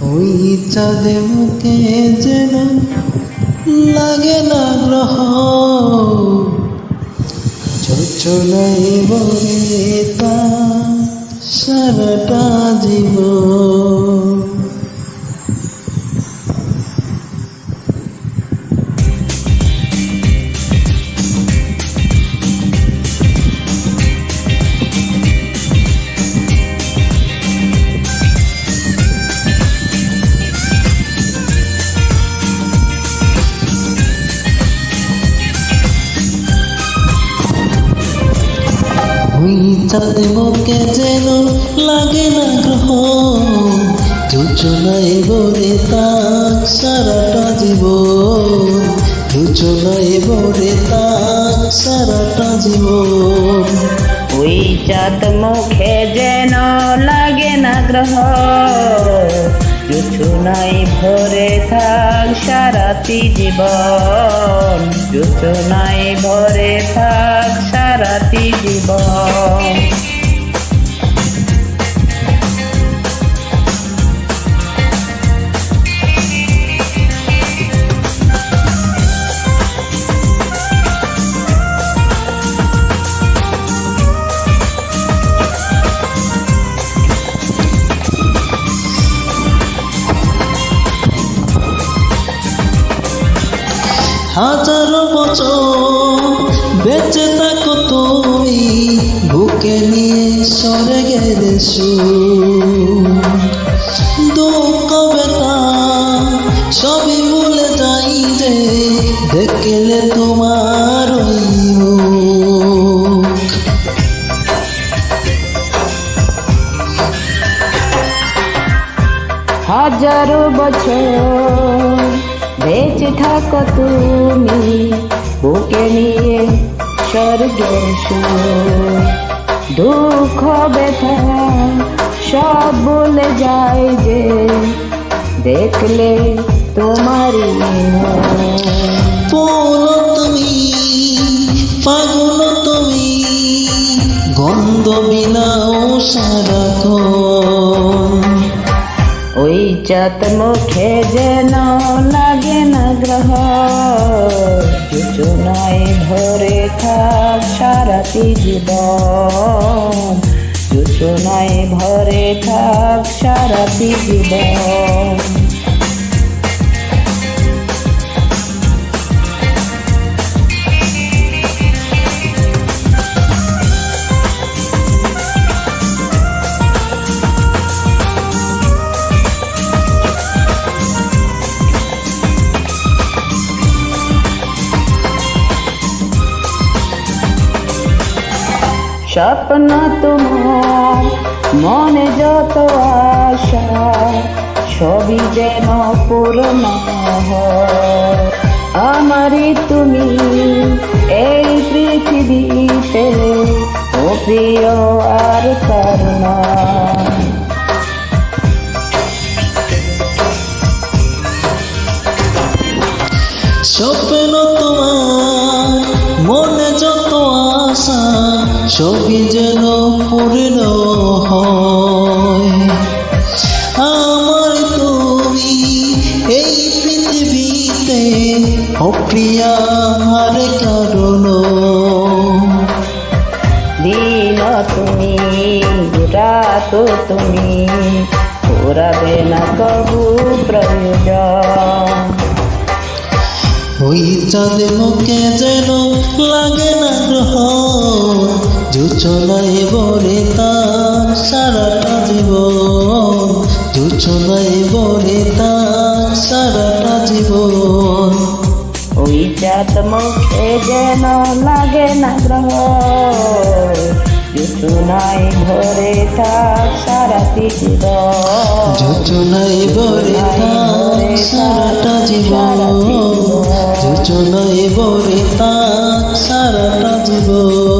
ওই চাঁদে মুখে যেন লাগে না গ্রহ, যোচনাই বলে তা সারাটা জীবন। ওই চাঁদে মুখে যেন লাগে না গ্রহ, যোচনাই বলে তাক সারাটা জীবন, যোচনাই বলে তাক সারাটা জীবন। ওই চাঁদ মুখে যেন লাগে না গ্রহ, যোচনাই ভরে থাক সারাটি জীবন, যোচনাই ভরে থাক সারাটি জীবন। হাজারো বছর বেঁচে থাকো তুমি, বুকে নিয়ে সরে গেলে দুঃখ ব্যথা সবই ভুলে যাই রে, দেখলে তোমার ওই মুখ। হাজারো বছর বেঁচে থাকো তুমি, বুকে নিয়ে স্বর্গের সুর, দুঃখ ব্যথা সব ভুলে যায় যে, দেখলে তোমারই ফুল তুমি, পাগল তুমি, গন্ধ বিনাও সারাক্ষণ। ওই চাঁদ মুখে যেন লাগে না গ্রহ, যোচনায় ভরে থাক সারাটি জীবন, যোচনায় ভরে থাক সারাটি জীবন। স্বপ্ন তোমার মনে যত আশা, সবই যেন পূর্ণ হয়। আমারই তুমি এই পৃথিবীতে, ও প্রিয় আর করুণা। স্বপ্ন তোমার মনে যত আশা, সবই যেন পূর্ণ হয়। আমার তুমি এই পৃথিবীতে, অপ্রিয়া আর কারণ। দিন তুমি রাত তুমি, পুরাবে না কবু প্রয়োজন। ওই চাঁদ মুখে যেন লাগে না গ্রহ, যোচনাই ভরে তার সারাটা জীবন, যোচনাই ভরে তার সারাটা জীবন। ওই চাঁদ মুখে যেন লাগে না গ্রহ, যোচনাই ভরে থাক সারাটি জীবন, যোচনাই ভরে তার সারাটা জীবন, যোচনাই ভরে তার সারাটা জীবন।